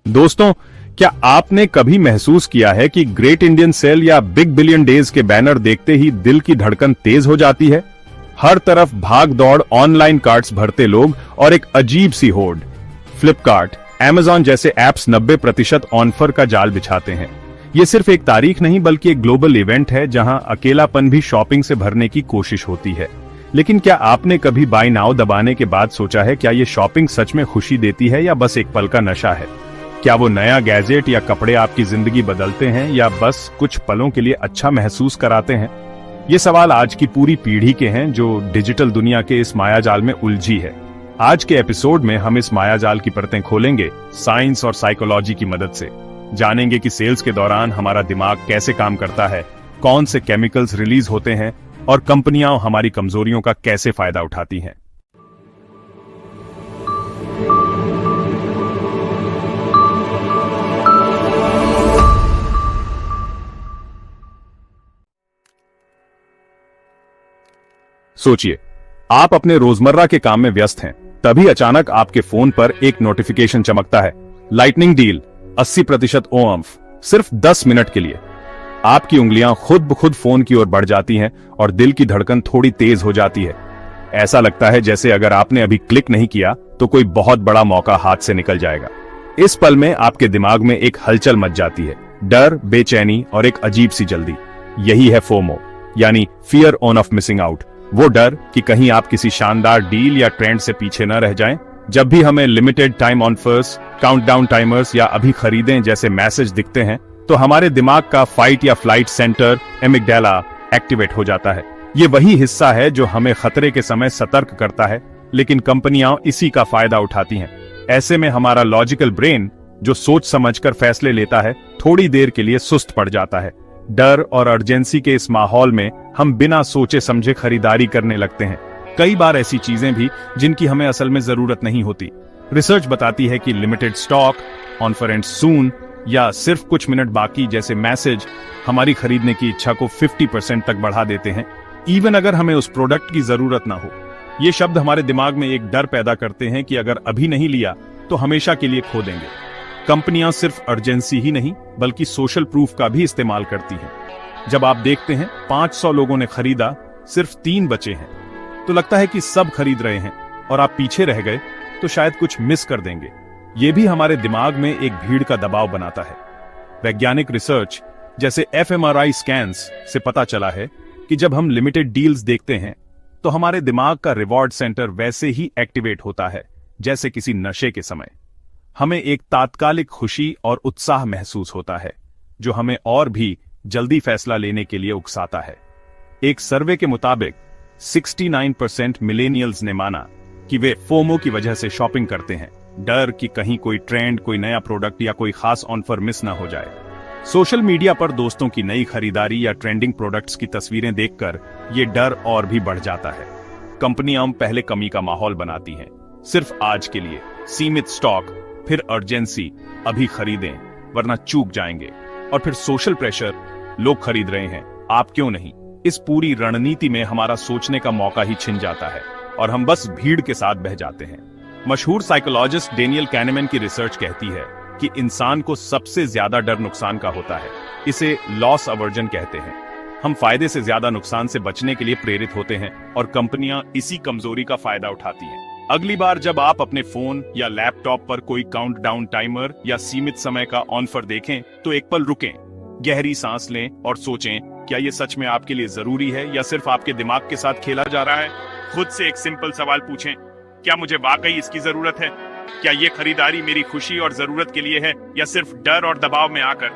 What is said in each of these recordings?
दोस्तों, क्या आपने कभी महसूस किया है कि ग्रेट इंडियन सेल या बिग बिलियन डेज के बैनर देखते ही दिल की धड़कन तेज हो जाती है? हर तरफ भाग दौड़, ऑनलाइन कार्ट्स भरते लोग और एक अजीब सी होड़। फ्लिपकार्ट, अमेज़न जैसे ऐप्स 90% ऑफर का जाल बिछाते हैं। ये सिर्फ एक तारीख नहीं बल्कि एक ग्लोबल इवेंट है जहां अकेलापन भी शॉपिंग से भरने की कोशिश होती है। लेकिन क्या आपने कभी बाय नाउ दबाने के बाद सोचा है क्या ये शॉपिंग सच में खुशी देती है या बस एक पल का नशा है? क्या वो नया गैजेट या कपड़े आपकी जिंदगी बदलते हैं या बस कुछ पलों के लिए अच्छा महसूस कराते हैं? ये सवाल आज की पूरी पीढ़ी के हैं जो डिजिटल दुनिया के इस मायाजाल में उलझी है। आज के एपिसोड में हम इस मायाजाल की परतें खोलेंगे, साइंस और साइकोलॉजी की मदद से जानेंगे कि सेल्स के दौरान हमारा दिमाग कैसे काम करता है, कौन से केमिकल्स रिलीज होते हैं और कंपनियां हमारी कमजोरियों का कैसे फायदा उठाती हैं। सोचिए, आप अपने रोजमर्रा के काम में व्यस्त हैं, तभी अचानक आपके फोन पर एक नोटिफिकेशन चमकता है, लाइटनिंग डील 80% ऑफ, सिर्फ 10 मिनट के लिए। आपकी उंगलियां खुद ब खुद फोन की ओर बढ़ जाती हैं और दिल की धड़कन थोड़ी तेज हो जाती है। ऐसा लगता है जैसे अगर आपने अभी क्लिक नहीं किया तो कोई बहुत बड़ा मौका हाथ से निकल जाएगा। इस पल में आपके दिमाग में एक हलचल मच जाती है, डर, बेचैनी और एक अजीब सी जल्दी। यही है फोमो, यानी फियर ऑफ मिसिंग आउट। वो डर कि कहीं आप किसी शानदार डील या ट्रेंड से पीछे न रह जाएं। जब भी हमें limited time offers, countdown timers या अभी खरीदें जैसे मैसेज दिखते हैं तो हमारे दिमाग का फाइट या फ्लाइट सेंटर एमिगडाला एक्टिवेट हो जाता है। ये वही हिस्सा है जो हमें खतरे के समय सतर्क करता है, लेकिन कंपनियां इसी का फायदा उठाती हैं। ऐसे में हमारा लॉजिकल ब्रेन जो सोच समझकर फैसले लेता है, थोड़ी देर के लिए सुस्त पड़ जाता है। डर और अर्जेंसी के इस माहौल में हम बिना सोचे समझे खरीदारी करने लगते हैं, कई बार ऐसी चीजें भी जिनकी हमें असल में जरूरत नहीं होती। रिसर्च बताती है कि limited stock, offer and soon या सिर्फ कुछ मिनट बाकी जैसे मैसेज हमारी खरीदने की इच्छा को 50% तक बढ़ा देते हैं, इवन अगर हमें उस प्रोडक्ट की जरूरत ना हो। ये शब्द हमारे दिमाग में एक डर पैदा करते हैं कि अगर अभी नहीं लिया तो हमेशा के लिए खो देंगे। कंपनियां सिर्फ अर्जेंसी ही नहीं बल्कि सोशल प्रूफ का भी इस्तेमाल करती हैं। जब आप देखते हैं 500 लोगों ने खरीदा, सिर्फ 3 बचे हैं, तो लगता है कि सब खरीद रहे हैं और आप पीछे रह गए तो शायद कुछ मिस कर देंगे। ये भी हमारे दिमाग में एक भीड़ का दबाव बनाता है। वैज्ञानिक रिसर्च जैसे fMRI स्कैन्स से पता चला है कि जब हम लिमिटेड डील्स देखते हैं तो हमारे दिमाग का रिवॉर्ड सेंटर वैसे ही एक्टिवेट होता है जैसे किसी नशे के समय। हमें एक तात्कालिक खुशी और उत्साह महसूस होता है जो हमें और भी जल्दी फैसला लेने के लिए उकसाता है। एक सर्वे के मुताबिक 69% मिलेनियल्स ने माना कि वे फोमो की वजह से शॉपिंग करते हैं, डर कि कहीं कोई ट्रेंड, कोई नया प्रोडक्ट या कोई खास ऑफर मिस ना हो जाए। सोशल मीडिया पर दोस्तों की नई खरीदारी या ट्रेंडिंग प्रोडक्ट्स की तस्वीरें देखकर ये डर और भी बढ़ जाता है। कंपनियां पहले कमी का माहौल बनाती हैं, सिर्फ आज के लिए, सीमित स्टॉक, फिर अर्जेंसी, अभी खरीदें वरना चूक जाएंगे, और फिर सोशल प्रेशर, लोग खरीद रहे हैं, आप क्यों नहीं। इस पूरी रणनीति में हमारा सोचने का मौका ही छिन जाता है और हम बस भीड़ के साथ बह जाते हैं। मशहूर साइकोलॉजिस्ट डेनियल कैनेमैन की रिसर्च कहती है कि इंसान को सबसे ज्यादा डर नुकसान का होता है। इसे लॉस अवर्जन कहते हैं। हम फायदे से ज्यादा नुकसान से बचने के लिए प्रेरित होते हैं और कंपनियां इसी कमजोरी का फायदा उठाती हैं। अगली बार जब आप अपने फोन या लैपटॉप पर कोई काउंटडाउन टाइमर या सीमित समय का ऑफर देखें तो एक पल रुकें, गहरी सांस लें और सोचें, क्या ये सच में आपके लिए जरूरी है या सिर्फ आपके दिमाग के साथ खेला जा रहा है? खुद से एक सिंपल सवाल पूछें, क्या मुझे वाकई इसकी जरूरत है? क्या ये खरीदारी मेरी खुशी और जरूरत के लिए है या सिर्फ डर और दबाव में आकर?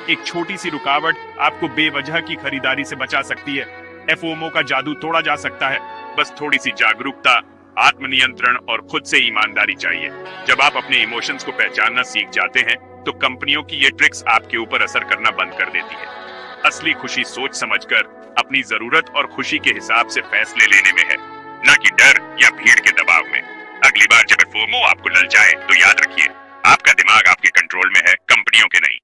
एक छोटी सी रुकावट आपको बेवजह की खरीदारी से बचा सकती है। फोमो का जादू तोड़ा जा सकता है, बस थोड़ी सी जागरूकता, आत्मनियंत्रण और खुद से ईमानदारी चाहिए। जब आप अपने इमोशंस को पहचानना सीख जाते हैं तो कंपनियों की ये ट्रिक्स आपके ऊपर असर करना बंद कर देती है। असली खुशी सोच समझकर अपनी जरूरत और खुशी के हिसाब से फैसले लेने में है, न कि डर या भीड़ के दबाव में। अगली बार जब फोमो आपको ललचाए तो याद रखिए, आपका दिमाग आपके कंट्रोल में है, कंपनियों के नहीं।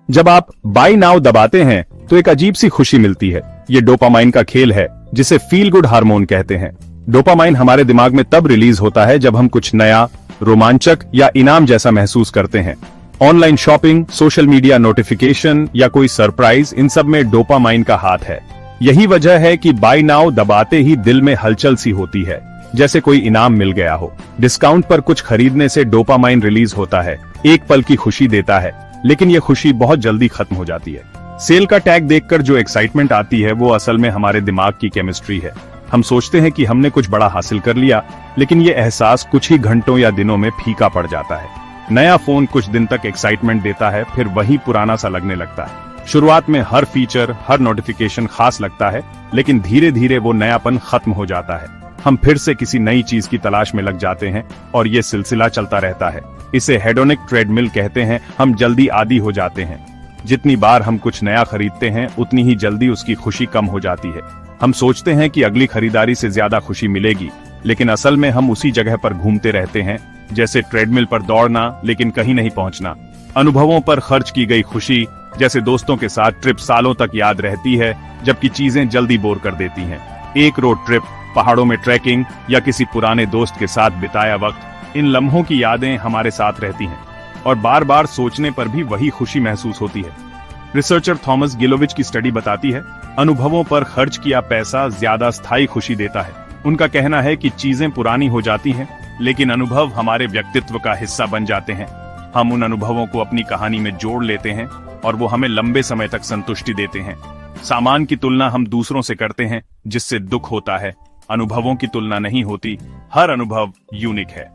जब आप बाय नाउ दबाते हैं तो एक अजीब सी खुशी मिलती है। ये डोपामाइन का खेल है जिसे फील गुड हार्मोन कहते हैं। डोपामाइन हमारे दिमाग में तब रिलीज होता है जब हम कुछ नया, रोमांचक या इनाम जैसा महसूस करते हैं। Online shopping, social media notification या कोई सरप्राइज, इन सब में डोपामाइन का हाथ है। यही वजह है कि बाय नाउ दबाते ही दिल में हलचल सी होती है, जैसे कोई इनाम मिल गया हो। डिस्काउंट पर कुछ खरीदने से डोपामाइन रिलीज होता है, एक पल की खुशी देता है, लेकिन यह खुशी बहुत जल्दी खत्म हो जाती है। सेल का टैग देखकर जो एक्साइटमेंट आती है वो असल में हमारे दिमाग की केमिस्ट्री है। हम सोचते हैं कि हमने कुछ बड़ा हासिल कर लिया, लेकिन ये एहसास कुछ ही घंटों या दिनों में फीका पड़ जाता है। नया फोन कुछ दिन तक एक्साइटमेंट देता है, फिर वही पुराना सा लगने लगता है। शुरुआत में हर फीचर, हर नोटिफिकेशन खास लगता है, लेकिन धीरे धीरे वो नयापन खत्म हो जाता है। हम फिर से किसी नई चीज की तलाश में लग जाते हैं और ये सिलसिला चलता रहता है। इसे हेडोनिक ट्रेडमिल कहते हैं। हम जल्दी आदी हो जाते हैं। जितनी बार हम कुछ नया खरीदते हैं, उतनी ही जल्दी उसकी खुशी कम हो जाती है। हम सोचते हैं कि अगली खरीदारी से ज्यादा खुशी मिलेगी, लेकिन असल में हम उसी जगह पर घूमते रहते हैं, जैसे ट्रेडमिल पर दौड़ना लेकिन कहीं नहीं पहुंचना। अनुभवों पर खर्च की गई खुशी, जैसे दोस्तों के साथ ट्रिप सालों तक याद रहती है, जबकि चीजें जल्दी बोर कर देती हैं। एक रोड ट्रिप, पहाड़ों में ट्रैकिंग या किसी पुराने दोस्त के साथ बिताया वक्त, इन लम्हों की यादें हमारे साथ रहती हैं और बार बार सोचने पर भी वही खुशी महसूस होती है। रिसर्चर थॉमस गिलोविच की स्टडी बताती है, अनुभवों पर खर्च किया पैसा ज्यादा स्थायी खुशी देता है। उनका कहना है कि चीजें पुरानी हो जाती हैं, लेकिन अनुभव हमारे व्यक्तित्व का हिस्सा बन जाते हैं। हम उन अनुभवों को अपनी कहानी में जोड़ लेते हैं और वो हमें लंबे समय तक संतुष्टि देते हैं। सामान की तुलना हम दूसरों से करते हैं, जिससे दुख होता है। अनुभवों की तुलना नहीं होती। हर अनुभव यूनिक है।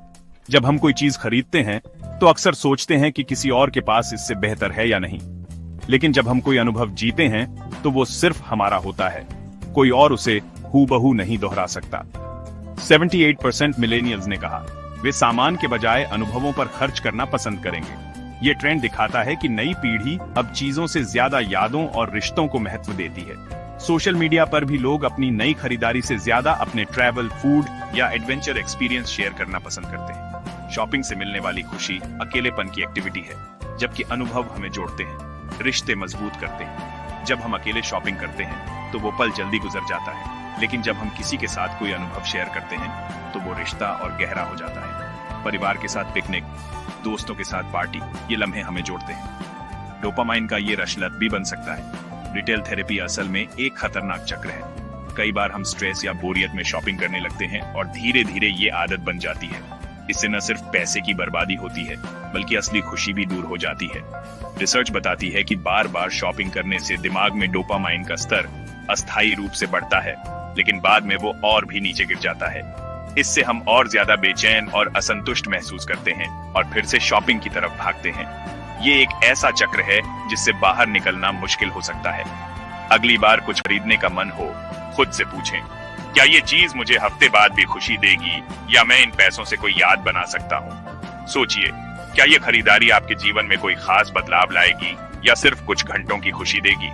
जब हम कोई चीज खरीदते हैं तो अक्सर सोचते हैं कि किसी और के पास इससे बेहतर है या नहीं, लेकिन जब हम कोई अनुभव जीते हैं तो वो सिर्फ हमारा होता है। कोई और उसे हूबहू नहीं दोहरा सकता। 78% मिलेनियल्स ने कहा वे सामान के बजाय अनुभवों पर खर्च करना पसंद करेंगे। ये ट्रेंड दिखाता है कि नई पीढ़ी अब चीजों से ज्यादा यादों और रिश्तों को महत्व देती है। सोशल मीडिया पर भी लोग अपनी नई खरीदारी से ज्यादा अपने ट्रैवल, फूड या एडवेंचर एक्सपीरियंस शेयर करना पसंद करते हैं। शॉपिंग से मिलने वाली खुशी अकेलेपन की एक्टिविटी है, जबकि अनुभव हमें जोड़ते हैं, रिश्ते मजबूत करते हैं। जब हम अकेले शॉपिंग करते हैं तो वो पल जल्दी गुजर जाता है, लेकिन जब हम किसी के साथ कोई अनुभव शेयर करते हैं तो वो रिश्ता और गहरा हो जाता है। परिवार के साथ पिकनिक, दोस्तों के साथ पार्टी, ये लम्हे हमें जोड़ते हैं। डोपामाइन का ये रशलत भी बन सकता है। रिटेल थेरेपी असल में एक खतरनाक चक्र है। कई बार हम स्ट्रेस या बोरियत में शॉपिंग करने लगते हैं और धीरे धीरे ये आदत बन जाती है। इससे न सिर्फ पैसे की बर्बादी होती है, बल्कि असली खुशी भी दूर हो जाती है। रिसर्च बताती है कि बार बार शॉपिंग करने से दिमाग में डोपामाइन का स्तर अस्थायी रूप से बढ़ता है, लेकिन बाद में वो और भी नीचे गिर जाता है। इससे हम और ज्यादा बेचैन और असंतुष्ट महसूस करते हैं और फिर से शॉपिंग की तरफ भागते हैं। ये एक ऐसा चक्र है जिससे बाहर निकलना मुश्किल हो सकता है। अगली बार कुछ खरीदने का मन हो, खुद से पूछें, क्या ये चीज मुझे हफ्ते बाद भी खुशी देगी या मैं इन पैसों से कोई याद बना सकता हूँ? सोचिए, क्या ये खरीदारी आपके जीवन में कोई खास बदलाव लाएगी या सिर्फ कुछ घंटों की खुशी देगी?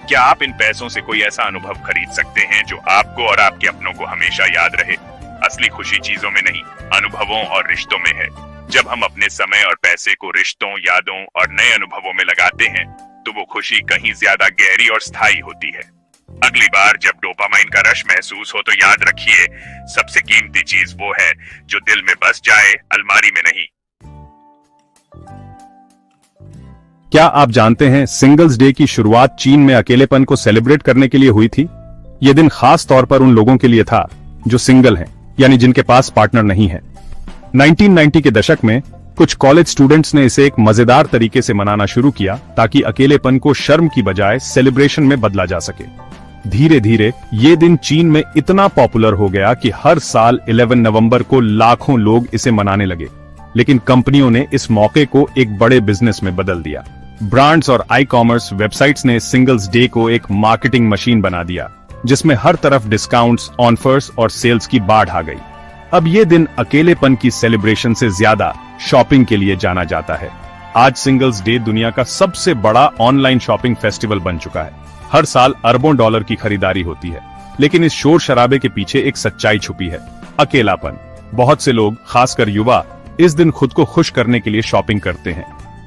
क्या आप इन पैसों से कोई ऐसा अनुभव खरीद सकते हैं जो आपको और आपके अपनों को हमेशा याद रहे? असली खुशी चीजों में नहीं, अनुभवों और रिश्तों में है। जब हम अपने समय और पैसे को रिश्तों, यादों और नए अनुभवों में लगाते हैं तो वो खुशी कहीं ज्यादा गहरी और स्थायी होती है। अगली बार जब डोपामाइन का रश महसूस हो तो याद रखिए, सबसे कीमती चीज वो है जो दिल में बस जाए, अलमारी में नहीं। क्या आप जानते हैं सिंगल्स डे की शुरुआत चीन में अकेलेपन को सेलिब्रेट करने के लिए हुई थी? यह दिन खास तौर पर उन लोगों के लिए था जो सिंगल हैं, यानी जिनके पास पार्टनर नहीं है। 1990 के दशक में कुछ कॉलेज स्टूडेंट्स ने इसे एक मजेदार तरीके से मनाना शुरू किया ताकि अकेलेपन को शर्म की बजाय सेलिब्रेशन में बदला जा सके। धीरे धीरे ये दिन चीन में इतना पॉपुलर हो गया कि हर साल 11 नवंबर को लाखों लोग इसे मनाने लगे। लेकिन कंपनियों ने इस मौके को एक बड़े बिजनेस में बदल दिया। ब्रांड्स और ई कॉमर्स वेबसाइट्स ने सिंगल्स डे को एक मार्केटिंग मशीन बना दिया, जिसमें हर तरफ डिस्काउंट्स, ऑफर्स और सेल्स की बाढ़ आ गई। अब ये दिन अकेलेपन की सेलिब्रेशन से ज्यादा शॉपिंग के लिए जाना जाता है। आज सिंगल्स डे दुनिया का सबसे बड़ा ऑनलाइन शॉपिंग फेस्टिवल बन चुका है। हर साल अरबों डॉलर की खरीदारी होती है, लेकिन इस शोर शराबे के पीछे एक सच्चाई छुपी है, अकेलापन। बहुत से लोग, खासकर युवा, इस दिन खुद को खुश करने के लिए शॉपिंग करते हैं।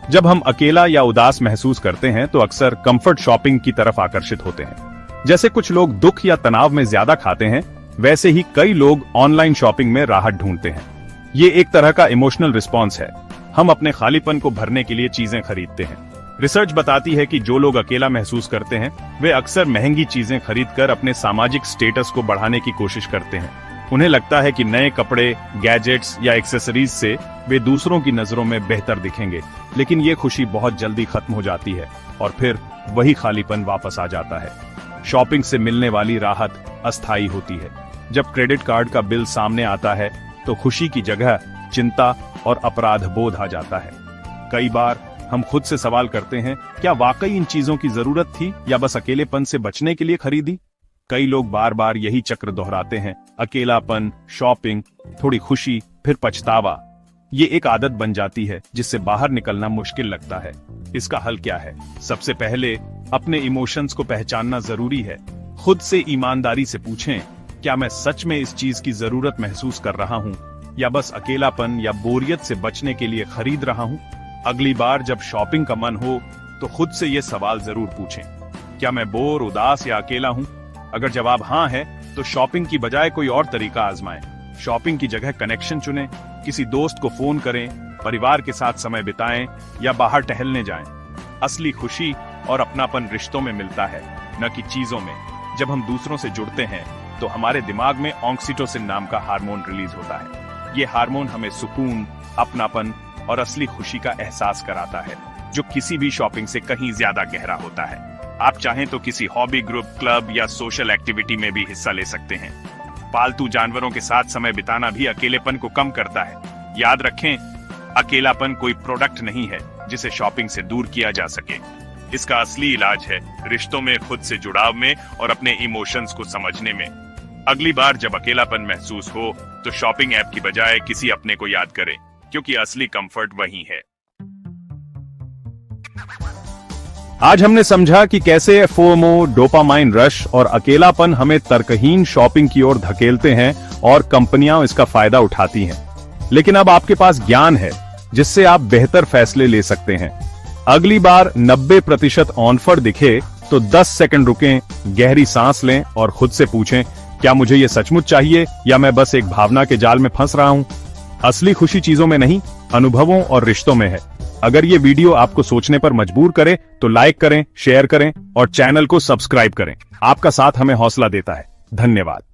जब हम अकेला या उदास महसूस करते हैं तो अक्सर कंफर्ट शॉपिंग की तरफ आकर्षित होते हैं। जैसे कुछ लोग दुख या तनाव में ज्यादा खाते हैं, वैसे ही कई लोग ऑनलाइन शॉपिंग में राहत ढूंढते हैं। ये एक तरह का इमोशनल रिस्पॉन्स है। हम अपने खालीपन को भरने के लिए चीजें खरीदते हैं। रिसर्च बताती है कि जो लोग अकेला महसूस करते हैं वे अक्सर महंगी चीजें खरीदकर अपने सामाजिक स्टेटस को बढ़ाने की कोशिश करते हैं। उन्हें लगता है कि नए कपड़े, गैजेट्स या एक्सेसरीज से वे दूसरों की नजरों में बेहतर दिखेंगे, लेकिन ये खुशी बहुत जल्दी खत्म हो जाती है और फिर वही खालीपन वापस आ जाता है। शॉपिंग से मिलने वाली राहत अस्थायी होती है। जब क्रेडिट कार्ड का बिल सामने आता है तो खुशी की जगह चिंता और अपराध बोध आ जाता है। कई बार हम खुद से सवाल करते हैं, क्या वाकई इन चीजों की जरूरत थी या बस अकेलेपन से बचने के लिए खरीदी? कई लोग बार बार यही चक्र दोहराते हैं, अकेलापन, शॉपिंग, थोड़ी खुशी, फिर पछतावा। ये एक आदत बन जाती है जिससे बाहर निकलना मुश्किल लगता है। इसका हल क्या है? सबसे पहले अपने इमोशंस को पहचानना जरूरी है। खुद से ईमानदारी से पूछें, क्या मैं सच में इस चीज की जरूरत महसूस कर रहा हूँ या बस अकेलापन या बोरियत से बचने के लिए खरीद रहा हूँ? अगली बार जब शॉपिंग का मन हो तो खुद से ये सवाल जरूर पूछें, क्या मैं बोर, उदास या अकेला हूँ? अगर जवाब हाँ है तो शॉपिंग की बजाय कोई और तरीका आजमाएं। शॉपिंग की जगह कनेक्शन चुनें, किसी दोस्त को फोन करें, परिवार के साथ समय बिताएं या बाहर टहलने जाएं। असली खुशी और अपनापन रिश्तों में मिलता है, न कि चीजों में। जब हम दूसरों से जुड़ते हैं तो हमारे दिमाग में ऑक्सीटोसिन नाम का हार्मोन रिलीज होता है। ये हार्मोन हमें सुकून, अपनापन और असली खुशी का एहसास कराता है, जो किसी भी शॉपिंग से कहीं ज्यादा गहरा होता है। आप चाहें तो किसी हॉबी ग्रुप, क्लब या सोशल एक्टिविटी में भी हिस्सा ले सकते हैं। पालतू जानवरों के साथ समय बिताना भी अकेलेपन को कम करता है। याद रखें, अकेलापन कोई प्रोडक्ट नहीं है जिसे शॉपिंग से दूर किया जा सके। इसका असली इलाज है रिश्तों में खुद से जुड़ाव में और अपने इमोशंस को समझने में। अगली बार जब अकेलापन महसूस हो तो शॉपिंग ऐप की बजाय किसी अपने को याद करें, क्योंकि असली कंफर्ट वही है। आज हमने समझा कि कैसे फोमो, डोपामाइन रश और अकेलापन हमें तर्कहीन शॉपिंग की ओर धकेलते हैं और कंपनियां इसका फायदा उठाती हैं। लेकिन अब आपके पास ज्ञान है जिससे आप बेहतर फैसले ले सकते हैं। अगली बार 90% ऑफर दिखे तो 10 सेकंड रुकें, गहरी सांस लें और खुद से पूछें, क्या मुझे ये सचमुच चाहिए या मैं बस एक भावना के जाल में फंस रहा हूं? असली खुशी चीजों में नहीं, अनुभवों और रिश्तों में है। अगर ये वीडियो आपको सोचने पर मजबूर करे तो लाइक करें, शेयर करें और चैनल को सब्सक्राइब करें। आपका साथ हमें हौसला देता है। धन्यवाद।